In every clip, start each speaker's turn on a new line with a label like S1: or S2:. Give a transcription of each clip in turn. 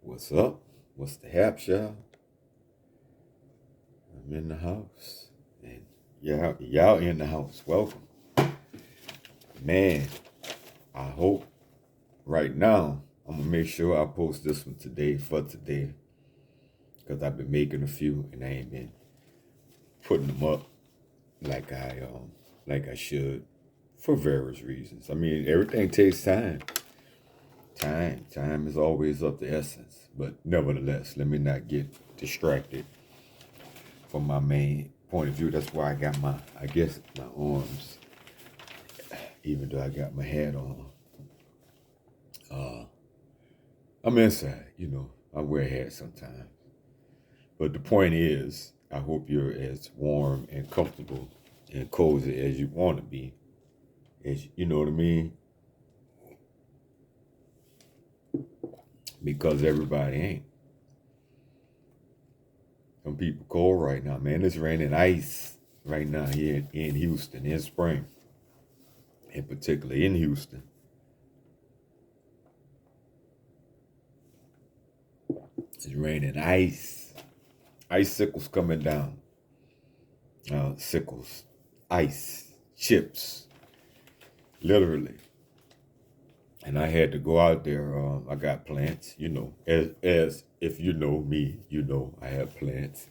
S1: What's up? What's the haps, y'all? I'm in the house. And y'all in the house. Welcome. Man, I hope right now I'm gonna make sure I post this one today for today. Because I've been making a few and I ain't been putting them up like I should for various reasons. I mean, everything takes time. Time is always of the essence. But nevertheless, let me not get distracted from my main point of view. That's why I got my arms, even though I got my hat on. I'm inside, I wear a hat sometimes. But the point is, I hope you're as warm and comfortable and cozy as you want to be. You know what I mean? Because everybody ain't. Some people cold right now, man. It's raining ice right now here in Houston in spring, in particular in Houston. It's raining ice. Icicles coming down. Sickles. Ice. Chips. Literally. And I had to go out there. I got plants, as if you know me, I have plants.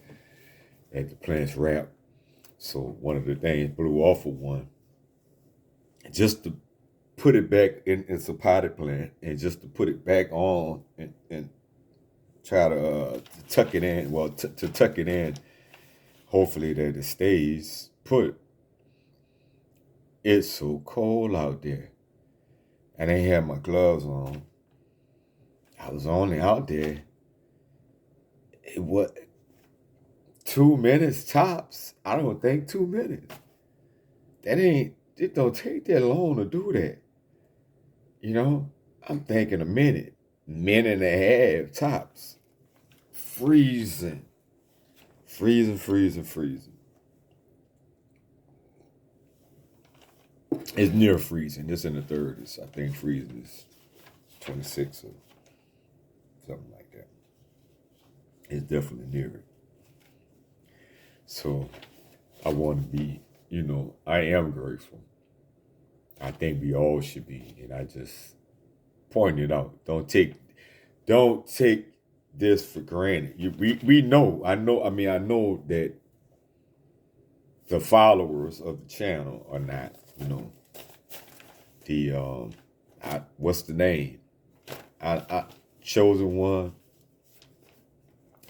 S1: Had the plants wrapped. So one of the things blew off of one. Just to put it back in, it's a potted plant, and just to put it back on and try to tuck it in. Well, to tuck it in, hopefully that it stays put. It's so cold out there. And I ain't had my gloves on. I was only out there. What 2 minutes tops? I don't think 2 minutes. It don't take that long to do that. I'm thinking a minute and a half tops. Freezing. Freezing. It's near freezing. It's in the 30s. I think freezing is 26 or something like that. It's definitely near it. So I want to be, I am grateful. I think we all should be. And I just point it out. Don't take this for granted. We know. I know that the followers of the channel are not, the what's the name? I chosen one.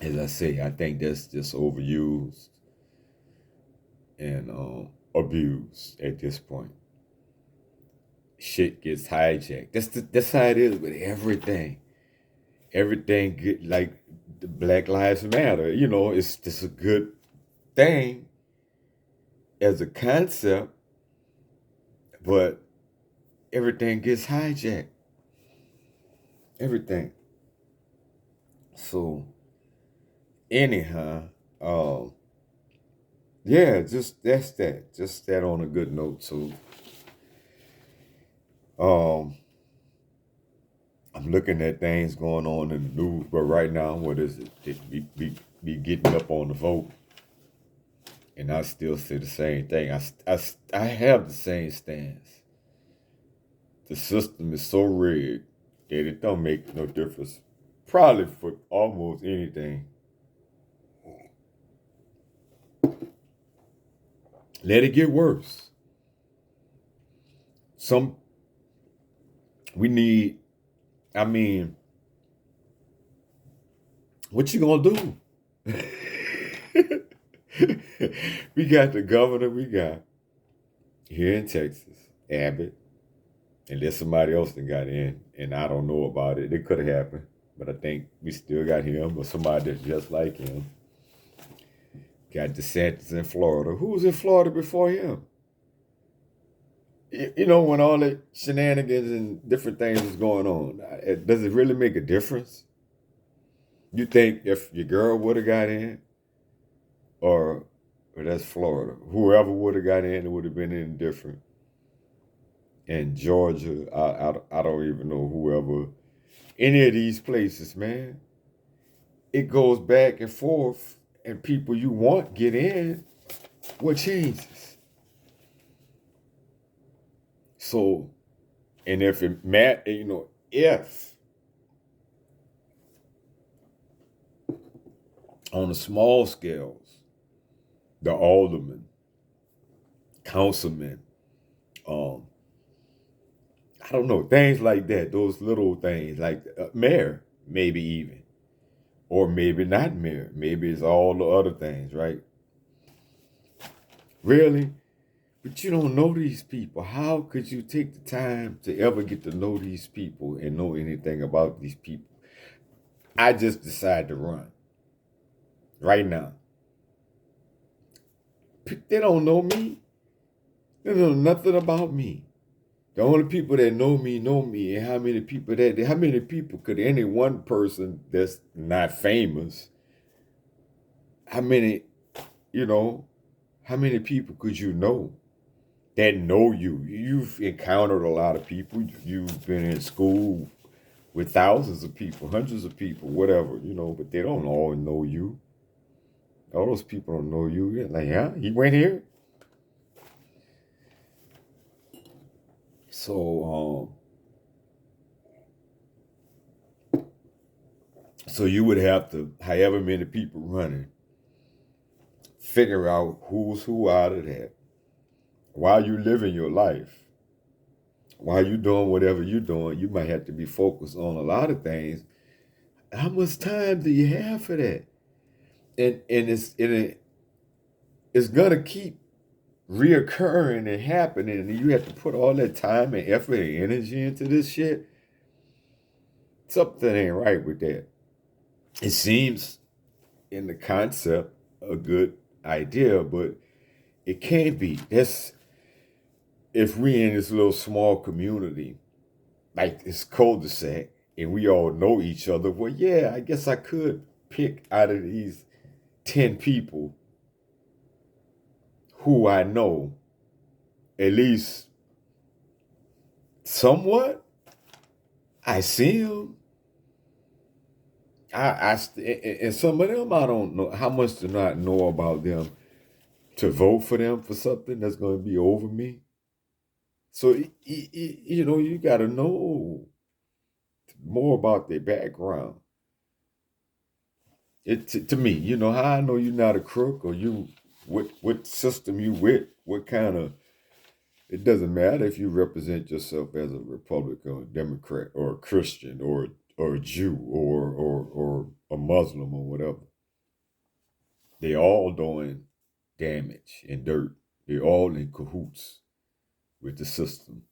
S1: As I say, I think that's just overused and abused at this point. Shit gets hijacked. That's how it is with everything. Everything get like the Black Lives Matter. It's just a good thing as a concept, but everything gets hijacked. Everything. So anyhow, yeah, just that's that. Just that on a good note. So I'm looking at things going on in the news, but right now, what is it? Be getting up on the vote, and I still say the same thing. I have the same stance. The system is so rigged that it don't make no difference. Probably for almost anything. Let it get worse. We need, I mean, what you gonna do? We got the governor we got here in Texas, Abbott, unless somebody else that got in, and I don't know about it. It could have happened, but I think we still got him or somebody that's just like him. Got DeSantis in Florida. Who was in Florida before him? When all the shenanigans and different things was going on, does it really make a difference? You think if your girl would have got in, or that's Florida, whoever would have got in, it would have been indifferent. And Georgia, I don't even know whoever, any of these places, man. it goes back and forth, and people you want get in, what changes? So, and if it if on the small scales, the aldermen, councilmen, um, I don't know, things like that, those little things like mayor, maybe even, or maybe not mayor, maybe it's all the other things, right? Really? But you don't know these people. How could you take the time to ever get to know these people and know anything about these people? I just decided to run right now. They don't know me. They know nothing about me. The only people that know me, and how many people could any one person that's not famous, how many, you know, how many people could you know that know you? You've encountered a lot of people. You've been in school with thousands of people, hundreds of people, whatever, but they don't all know you. All those people don't know you. You're like, yeah, he went here. So you would have to, however many people running, figure out who's who out of that. While you living your life, while you doing whatever you're doing, you might have to be focused on a lot of things. How much time do you have for that? And it's gonna keep reoccurring and happening, and you have to put all that time and effort and energy into this shit. Something ain't right with that. It seems in the concept a good idea, but it can't be. That's if we in this little small community, like this cul-de-sac, and we all know each other. Well, yeah, I guess I could pick out of these 10 people who I know at least somewhat. I see them. And some of them I don't know how much do not know about them to vote for them for something that's going to be over me. So you got to know more about their background. To me, how I know you're not a crook, or you what system you with, what kind of. It doesn't matter if you represent yourself as a Republican or a Democrat or a Christian or a Jew or a Muslim or whatever. They all doing damage and dirt. They all in cahoots with the system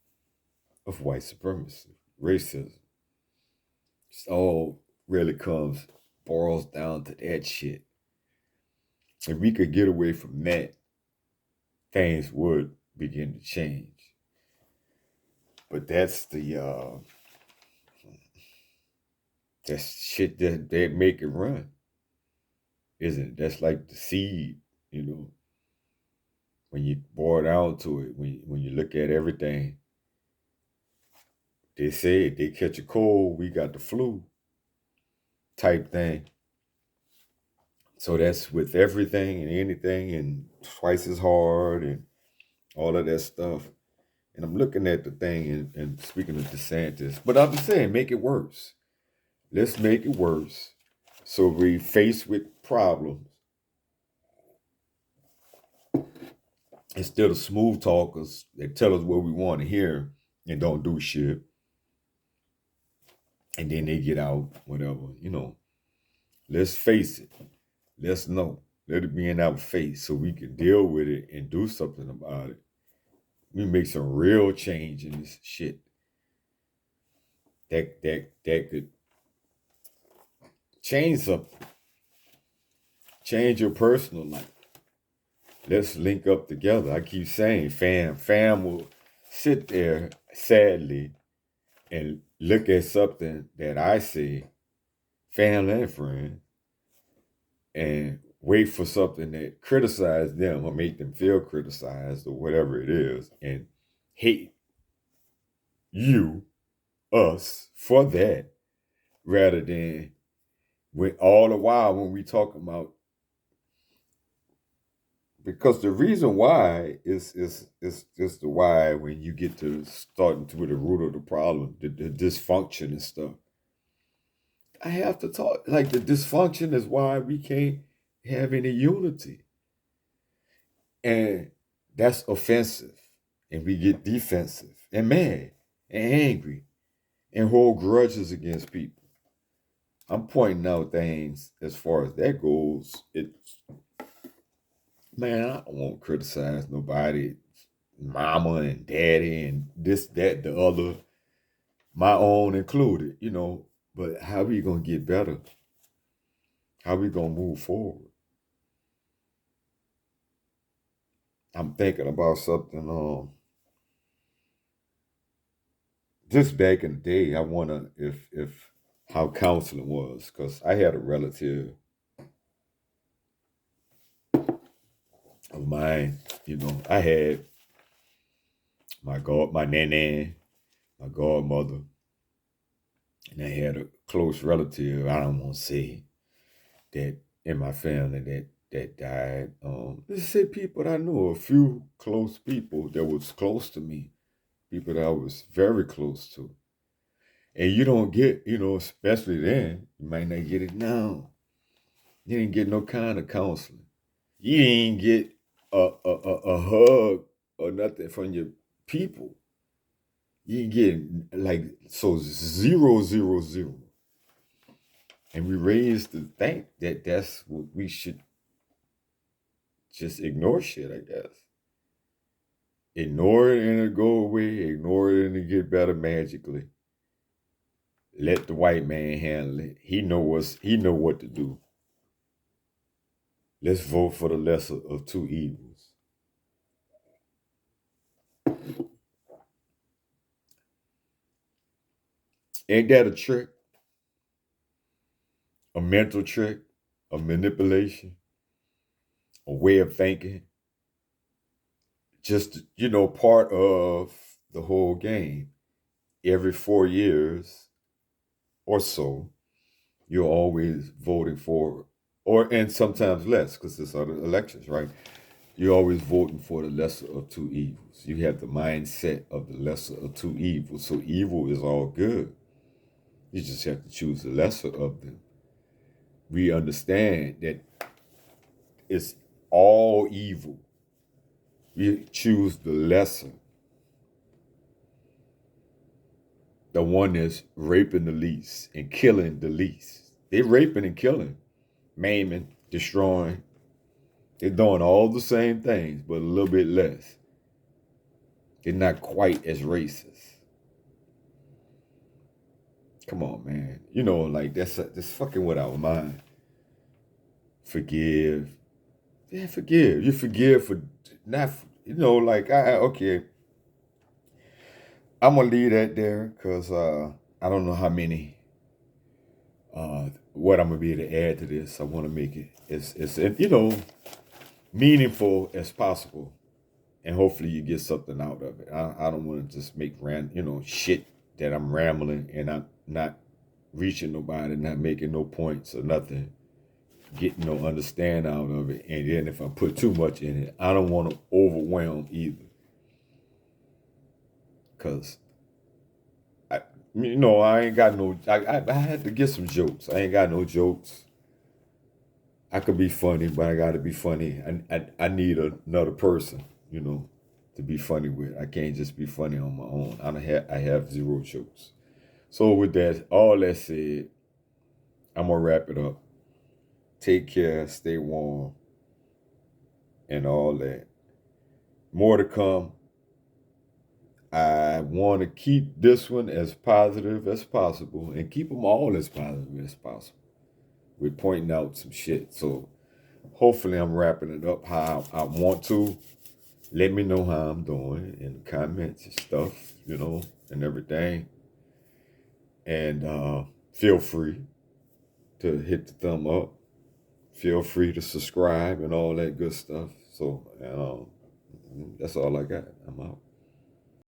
S1: of white supremacy, racism. It all really boils down to that shit. If we could get away from that, things would begin to change. But that's that's shit that make it run, isn't it? That's like the seed, when you boil down to it, when you look at everything. They say if they catch a cold, we got the flu type thing. So that's with everything and anything and twice as hard and all of that stuff. And I'm looking at the thing and speaking of DeSantis, but I'm saying make it worse. Let's make it worse. So we faced with problems, instead of smooth talkers that tell us what we want to hear and don't do shit. And then they get out, whatever. Let's face it. Let's know. Let it be in our face so we can deal with it and do something about it. We make some real change in this shit. That could change something. Change your personal life. Let's link up together. I keep saying fam will sit there sadly and look at something that I say, family and friend, and wait for something that criticizes them or make them feel criticized or whatever it is, and hate us for that, rather than When all the while when we talk about, because the reason why is just the why when you get to starting to the root of the problem, the dysfunction and stuff. I have to talk like the dysfunction is why we can't have any unity. And that's offensive. And we get defensive and mad and angry and hold grudges against people. I'm pointing out things as far as that goes. Man, I don't want to criticize nobody, mama and daddy and this, that, the other, my own included, But how we gonna get better? How we gonna move forward? I'm thinking about something. Just back in the day, I wonder if how counseling was, because I had a relative of mine. I had my nana, my godmother, and I had a close relative. I don't want to say that in my family that died. Let's say people that I know, a few close people that was close to me, people that I was very close to. And you don't get, especially then, you might not get it now. You didn't get no kind of counseling. You didn't get a hug or nothing from your people. You didn't get like so zero, zero, zero. And we raised to think that that's what we should just ignore shit, I guess. Ignore it and it'll go away. Ignore it and it'll get better magically. Let the white man handle it. He know what to do. Let's vote for the lesser of two evils. Ain't that a trick? A mental trick? A manipulation? A way of thinking? Just, part of the whole game. Every 4 years or so, you're always voting for, and sometimes less, because there's other elections, right? You're always voting for the lesser of two evils. You have the mindset of the lesser of two evils. So evil is all good. You just have to choose the lesser of them. We understand that it's all evil. We choose the lesser. The one that's raping the least and killing the least. They're raping and killing, maiming, destroying. They're doing all the same things, but a little bit less. They're not quite as racist. Come on, man. Like that's fucking with our mind. Forgive. Yeah, forgive. You forgive for not, like, okay. I'm going to leave that there because I don't know how many, what I'm going to be able to add to this. I want to make it as meaningful as possible. And hopefully you get something out of it. I don't want to just make shit that I'm rambling and I'm not reaching nobody, not making no points or nothing, getting no understand out of it. And then if I put too much in it, I don't want to overwhelm either. Because, I ain't got no, I had to get some jokes. I ain't got no jokes. I could be funny, but I got to be funny. I need another person, to be funny with. I can't just be funny on my own. I have zero jokes. So with that, all that said, I'm going to wrap it up. Take care, stay warm, and all that. More to come. I want to keep this one as positive as possible and keep them all as positive as possible. We're pointing out some shit. So hopefully I'm wrapping it up how I want to. Let me know how I'm doing in the comments and stuff, and everything. And feel free to hit the thumb up. Feel free to subscribe and all that good stuff. So that's all I got. I'm out.